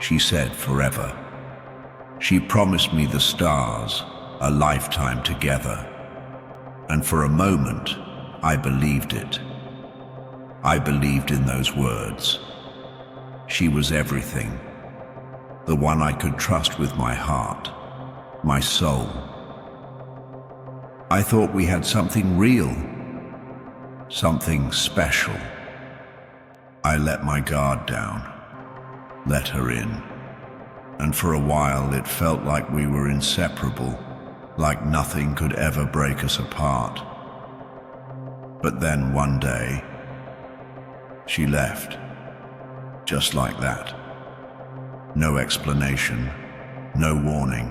She said forever. She promised me the stars, a lifetime together. And for a moment, I believed it. I believed in those words. She was everything. The one I could trust with my heart, my soul. I thought we had something real, something special. I let my guard down, let her in. And for a while it felt like we were inseparable, like nothing could ever break us apart. But then one day, she left, just like that. No explanation, no warning.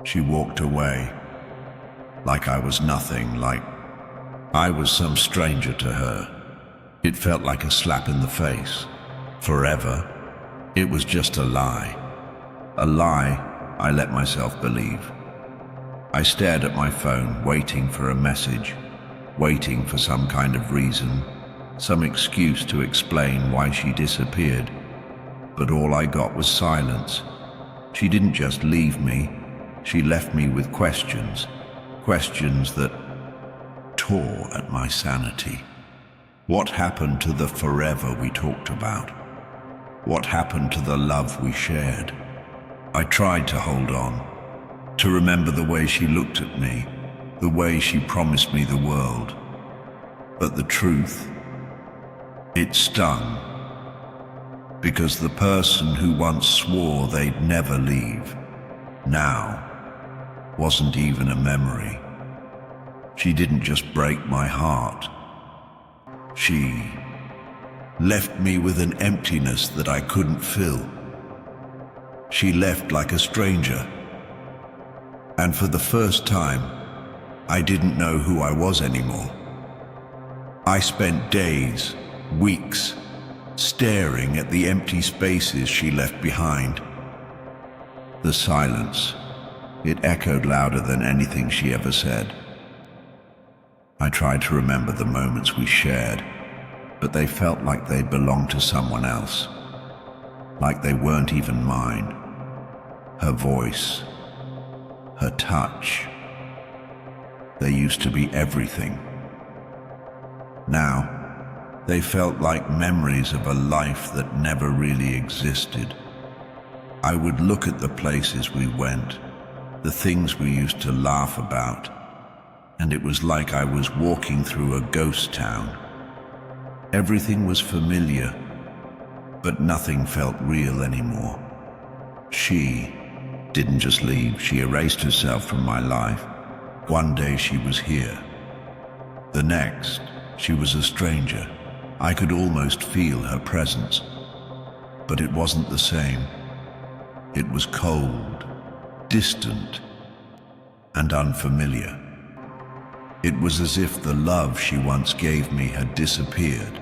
She walked away, like I was nothing, like I was some stranger to her. It felt like a slap in the face. Forever, it was just a lie. A lie I let myself believe. I stared at my phone, waiting for a message, waiting for some kind of reason, some excuse to explain why she disappeared. But all I got was silence. She didn't just leave me, she left me with questions. Questions that tore at my sanity. What happened to the forever we talked about? What happened to the love we shared? I tried to hold on, to remember the way she looked at me, the way she promised me the world. But the truth, it stung. Because the person who once swore they'd never leave, now wasn't even a memory. She didn't just break my heart. She left me with an emptiness that I couldn't fill. She left like a stranger. And for the first time, I didn't know who I was anymore. I spent days, weeks, staring at the empty spaces she left behind. The silence, it echoed louder than anything she ever said. I tried to remember the moments we shared, but they felt like they belonged to someone else, like they weren't even mine. Her voice, her touch, they used to be everything. Now, they felt like memories of a life that never really existed. I would look at the places we went, the things we used to laugh about, and it was like I was walking through a ghost town. Everything was familiar, but nothing felt real anymore. She didn't just leave, she erased herself from my life. One day she was here. The next, she was a stranger. I could almost feel her presence, but it wasn't the same. It was cold, distant, and unfamiliar. It was as if the love she once gave me had disappeared,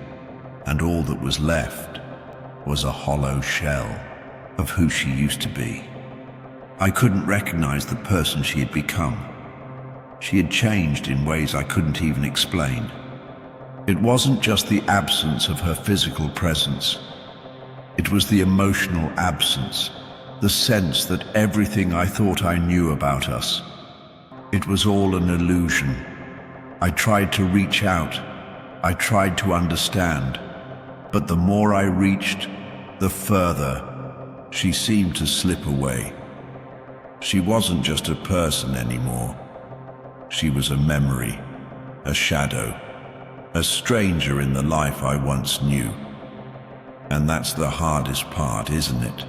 and all that was left was a hollow shell of who she used to be. I couldn't recognize the person she had become. She had changed in ways I couldn't even explain. It wasn't just the absence of her physical presence. It was the emotional absence, the sense that everything I thought I knew about us, it was all an illusion. I tried to reach out. I tried to understand. But the more I reached, the further she seemed to slip away. She wasn't just a person anymore. She was a memory, a shadow, a stranger in the life I once knew. And that's the hardest part, isn't it?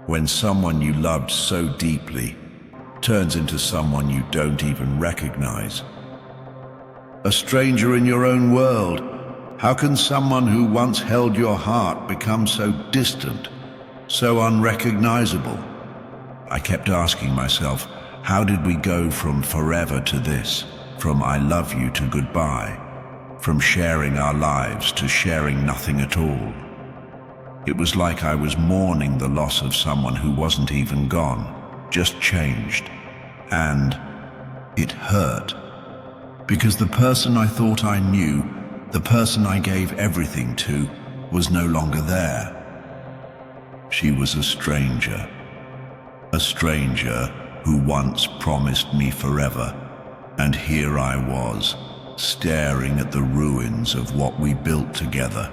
When someone you loved so deeply turns into someone you don't even recognize. A stranger in your own world. How can someone who once held your heart become so distant, so unrecognizable? I kept asking myself, how did we go from forever to this? From I love you to goodbye? From sharing our lives to sharing nothing at all? It was like I was mourning the loss of someone who wasn't even gone, just changed. And it hurt. Because the person I thought I knew, the person I gave everything to, was no longer there. She was a stranger who once promised me forever, and here I was, staring at the ruins of what we built together,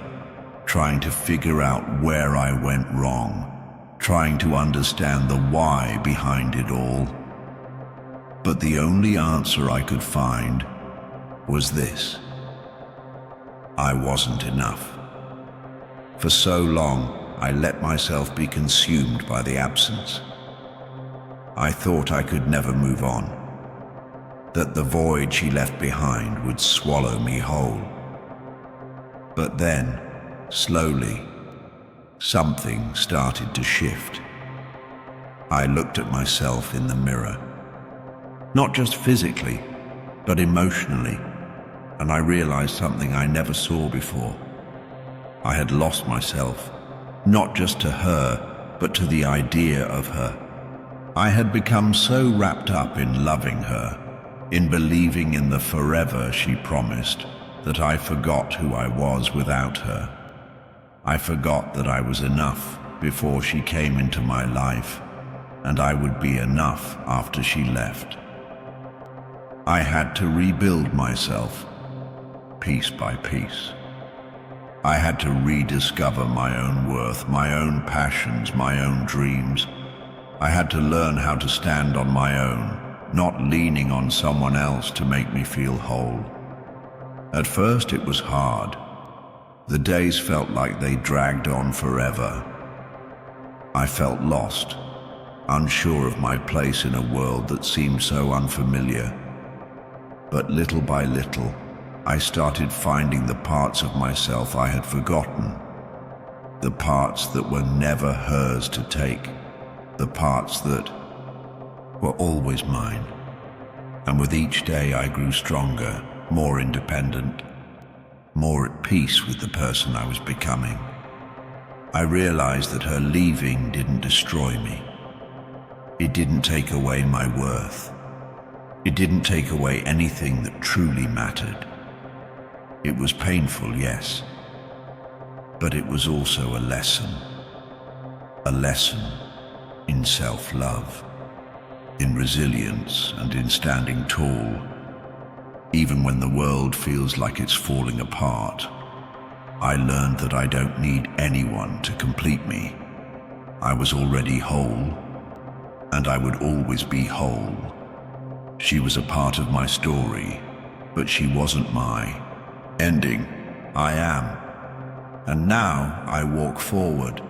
trying to figure out where I went wrong, trying to understand the why behind it all. But the only answer I could find was this: I wasn't enough. For so long, I let myself be consumed by the absence. I thought I could never move on, that the void she left behind would swallow me whole. But then, slowly, something started to shift. I looked at myself in the mirror, not just physically, but emotionally, and I realized something I never saw before. I had lost myself, not just to her, but to the idea of her. I had become so wrapped up in loving her, in believing in the forever she promised, that I forgot who I was without her. I forgot that I was enough before she came into my life, and I would be enough after she left. I had to rebuild myself, piece by piece. I had to rediscover my own worth, my own passions, my own dreams. I had to learn how to stand on my own, not leaning on someone else to make me feel whole. At first it was hard. The days felt like they dragged on forever. I felt lost, unsure of my place in a world that seemed so unfamiliar. But little by little, I started finding the parts of myself I had forgotten, the parts that were never hers to take, the parts that were always mine. And with each day I grew stronger, more independent, more at peace with the person I was becoming. I realized that her leaving didn't destroy me. It didn't take away my worth. It didn't take away anything that truly mattered. It was painful, yes, but it was also a lesson in self-love, in resilience, and in standing tall, even when the world feels like it's falling apart. I learned that I don't need anyone to complete me. I was already whole, and I would always be whole. She was a part of my story, but she wasn't my ending. I am. And now I walk forward,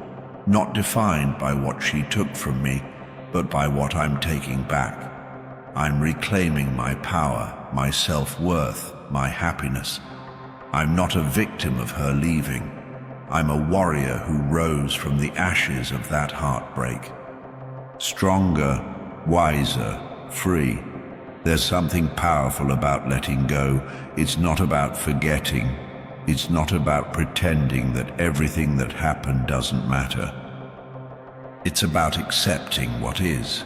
not defined by what she took from me, but by what I'm taking back. I'm reclaiming my power, my self-worth, my happiness. I'm not a victim of her leaving. I'm a warrior who rose from the ashes of that heartbreak. Stronger, wiser, free. There's something powerful about letting go. It's not about forgetting. It's not about pretending that everything that happened doesn't matter. It's about accepting what is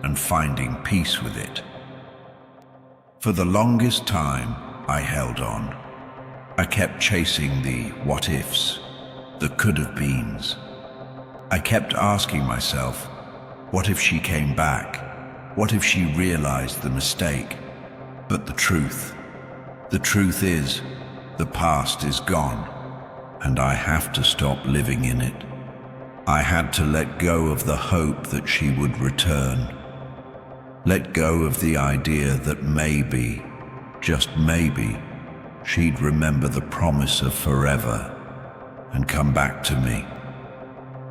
and finding peace with it. For the longest time, I held on. I kept chasing the what-ifs, the could-have-beens. I kept asking myself, what if she came back? What if she realized the mistake? But the truth is, the past is gone, and I have to stop living in it. I had to let go of the hope that she would return. Let go of the idea that maybe, just maybe, she'd remember the promise of forever and come back to me.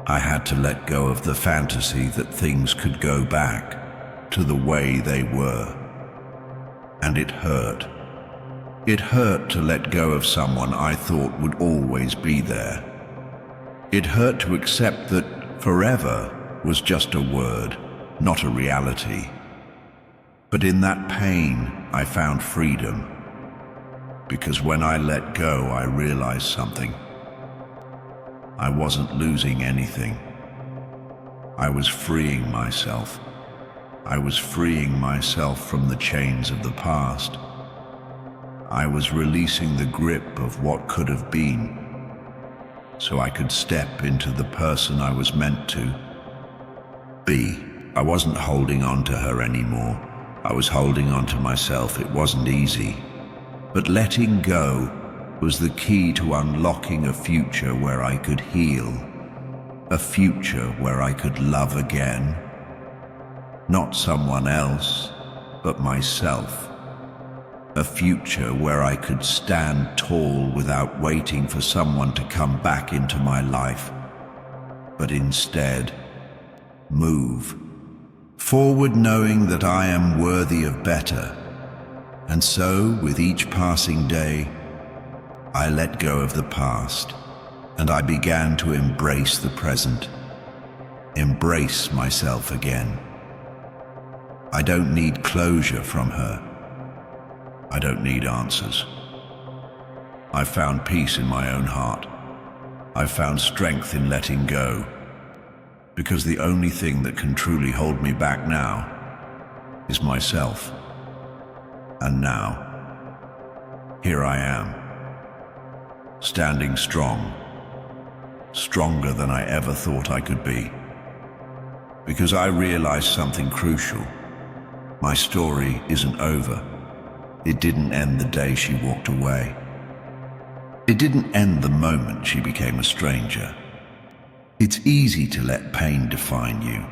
I had to let go of the fantasy that things could go back to the way they were. And it hurt. It hurt to let go of someone I thought would always be there. It hurt to accept that forever was just a word, not a reality. But in that pain, I found freedom. Because when I let go, I realized something. I wasn't losing anything. I was freeing myself. I was freeing myself from the chains of the past. I was releasing the grip of what could have been. so I could step into the person I was meant to be. I wasn't holding on to her anymore. I was holding on to myself. It wasn't easy. But letting go was the key to unlocking a future where I could heal, a future where I could love again. Not someone else, but myself. A future where I could stand tall without waiting for someone to come back into my life, but instead move forward knowing that I am worthy of better. And so, with each passing day, I let go of the past and I began to embrace the present, embrace myself again. I don't need closure from her. I don't need answers. I've found peace in my own heart. I've found strength in letting go, because the only thing that can truly hold me back now is myself. And now, here I am, standing strong, stronger than I ever thought I could be, because I realized something crucial. My story isn't over. It didn't end the day she walked away. It didn't end the moment she became a stranger. It's easy to let pain define you.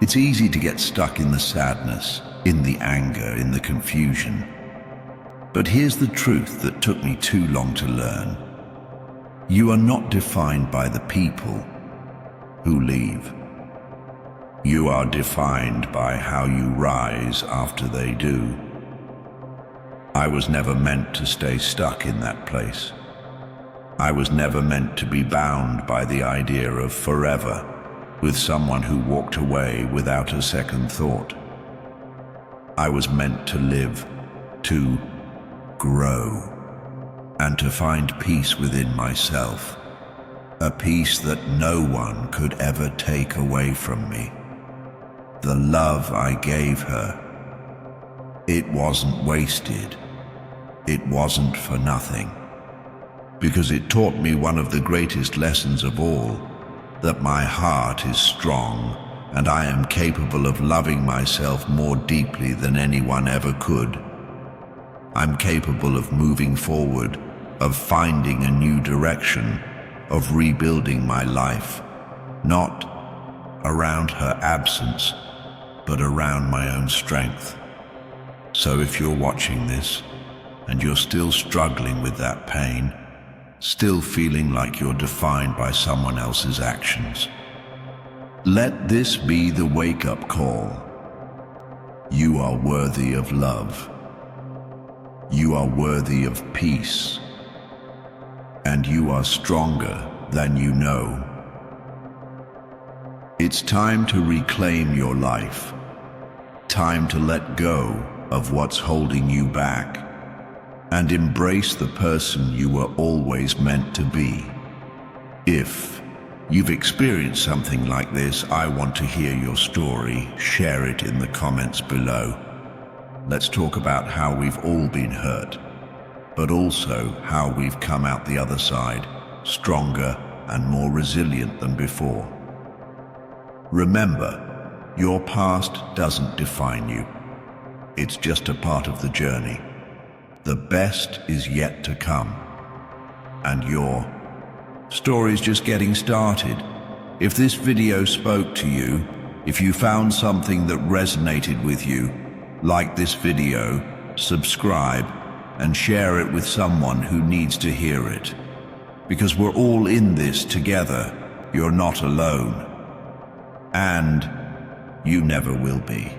It's easy to get stuck in the sadness, in the anger, in the confusion. But here's the truth that took me too long to learn. You are not defined by the people who leave. You are defined by how you rise after they do. I was never meant to stay stuck in that place. I was never meant to be bound by the idea of forever with someone who walked away without a second thought. I was meant to live, to grow, and to find peace within myself, a peace that no one could ever take away from me. The love I gave her, it wasn't wasted. It wasn't for nothing. Because it taught me one of the greatest lessons of all, that my heart is strong and I am capable of loving myself more deeply than anyone ever could. I'm capable of moving forward, of finding a new direction, of rebuilding my life, not around her absence, but around my own strength. So if you're watching this and you're still struggling with that pain, still feeling like you're defined by someone else's actions, let this be the wake-up call. You are worthy of love. You are worthy of peace. And you are stronger than you know. It's time to reclaim your life. Time to let go of what's holding you back and embrace the person you were always meant to be. If you've experienced something like this, I want to hear your story. Share it in the comments below. Let's talk about how we've all been hurt, but also how we've come out the other side, stronger and more resilient than before. Remember, your past doesn't define you. It's just a part of the journey. The best is yet to come. And your story's just getting started. If this video spoke to you, if you found something that resonated with you, like this video, subscribe, and share it with someone who needs to hear it. Because we're all in this together. You're not alone. And you never will be.